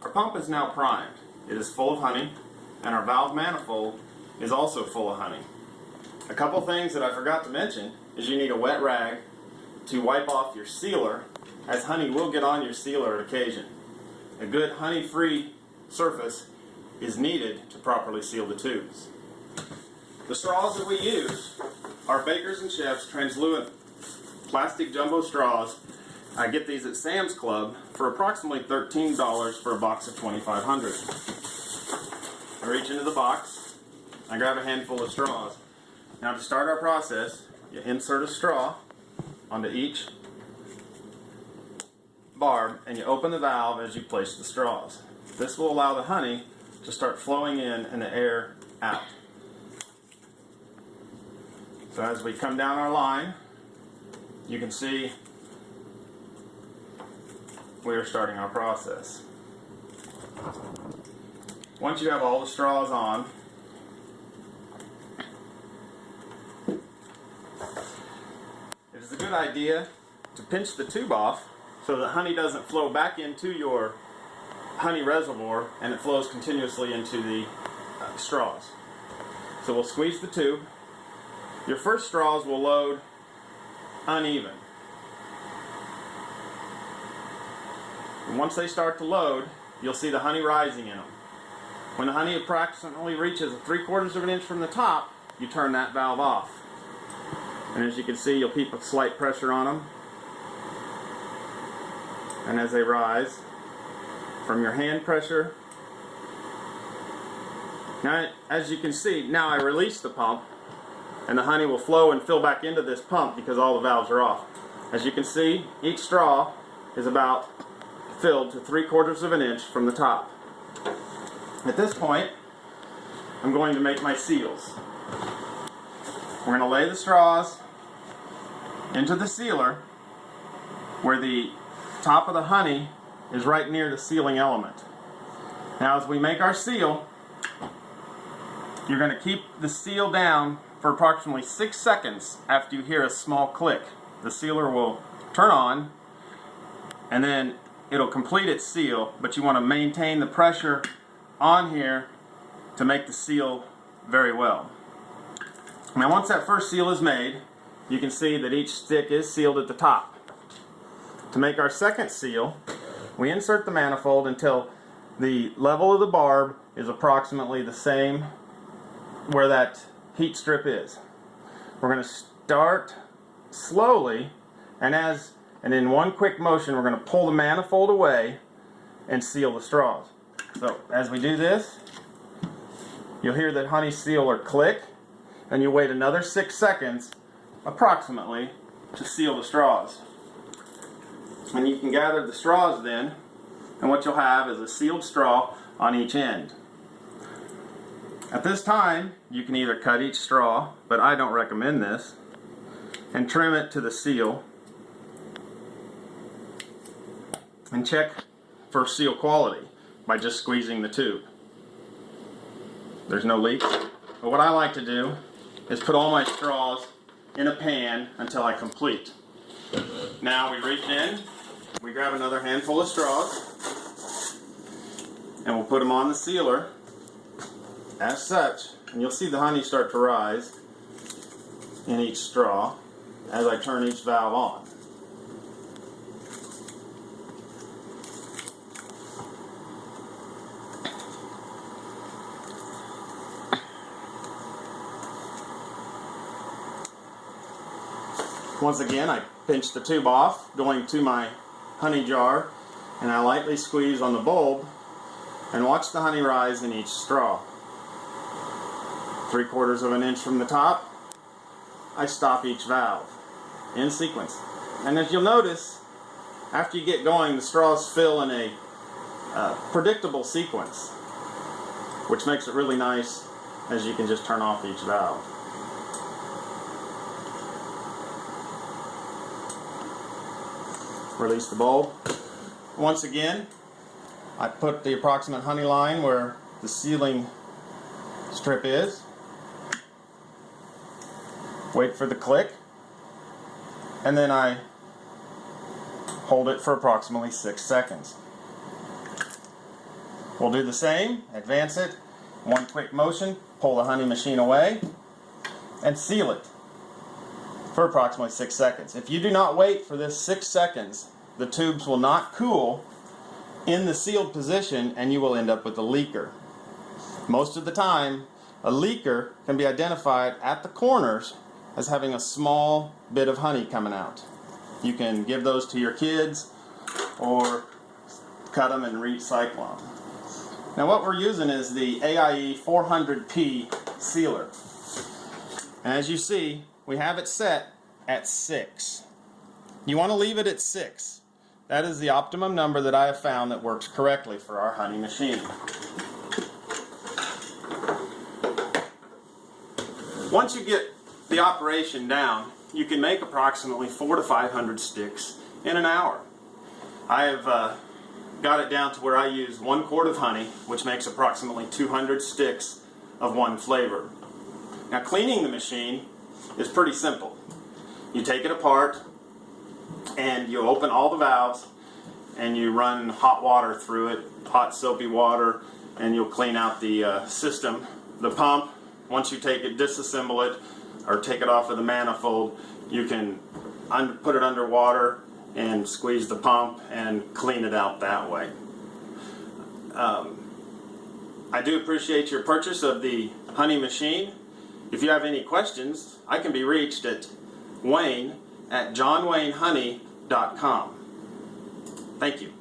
Our pump is now primed. It is full of honey, and our valve manifold is also full of honey. A couple things that I forgot to mention is you need a wet rag to wipe off your sealer, as honey will get on your sealer at occasion. A good honey-free surface is needed to properly seal the tubes. The straws that we use are Bakers and Chef's translucent plastic jumbo straws. I get these at Sam's Club for approximately $13 for a box of 2,500. I reach into the box, I grab a handful of straws. Now to start our process, you insert a straw onto each barb and you open the valve as you place the straws. This will allow the honey to start flowing in and the air out. So as we come down our line, you can see we are starting our process. Once you have all the straws on, it is a good idea to pinch the tube off so the honey doesn't flow back into your honey reservoir and it flows continuously into the straws. So we'll squeeze the tube. Your first straws will load uneven. And once they start to load, you'll see the honey rising in them. When the honey approximately reaches 3/4 of an inch from the top, you turn that valve off. And as you can see, you'll keep a slight pressure on them. And as they rise, from your hand pressure. Now, as you can see, now I release the pump, and the honey will flow and fill back into this pump because all the valves are off. As you can see, each straw is about filled to 3/4 of an inch from the top. At this point, I'm going to make my seals. We're going to lay the straws into the sealer where the top of the honey is right near the sealing element. Now as we make our seal, you're going to keep the seal down for approximately 6 seconds after you hear a small click. The sealer will turn on and then it'll complete its seal, but you want to maintain the pressure on here to make the seal very well. Now once that first seal is made, you can see that each stick is sealed at the top. To make our second seal, we insert the manifold until the level of the barb is approximately the same where that heat strip is. We're going to start slowly, and in one quick motion we're going to pull the manifold away and seal the straws. So as we do this, you'll hear the honey sealer click, and you wait another 6 seconds approximately to seal the straws. And you can gather the straws then, and what you'll have is a sealed straw on each end. At this time, you can either cut each straw, but I don't recommend this, and trim it to the seal, and check for seal quality by just squeezing the tube. There's no leak. But what I like to do is put all my straws in a pan until I complete. Now we reach in, we grab another handful of straws, and we'll put them on the sealer as such, and you'll see the honey start to rise in each straw as I turn each valve on. Once again, I pinch the tube off, going to my honey jar, and I lightly squeeze on the bulb and watch the honey rise in each straw. 3/4 of an inch from the top, I stop each valve in sequence. And as you'll notice, after you get going, the straws fill in a predictable sequence, which makes it really nice as you can just turn off each valve. Release the bulb. Once again, I put the approximate honey line where the sealing strip is. Wait for the click, and then I hold it for approximately 6 seconds. We'll do the same, advance it, one quick motion, pull the honey machine away, and seal it for approximately 6 seconds. If you do not wait for this 6 seconds, the tubes will not cool in the sealed position and you will end up with a leaker. Most of the time, a leaker can be identified at the corners as having a small bit of honey coming out. You can give those to your kids or cut them and recycle them. Now what we're using is the AIE 400P sealer. And as you see, we have it set at 6. You want to leave it at 6. That is the optimum number that I have found that works correctly for our honey machine. Once you get the operation down, you can make approximately 400 to 500 sticks in an hour. I have got it down to where I use 1 quart of honey, which makes approximately 200 sticks of one flavor. Now cleaning the machine is pretty simple. You take it apart and you open all the valves and you run hot water through it, hot soapy water, and you'll clean out the system. The pump, once you take it, disassemble it, or take it off of the manifold, you can put it under water and squeeze the pump and clean it out that way. I do appreciate your purchase of the honey machine. If you have any questions, I can be reached at Wayne@johnwaynehoney.com. Thank you.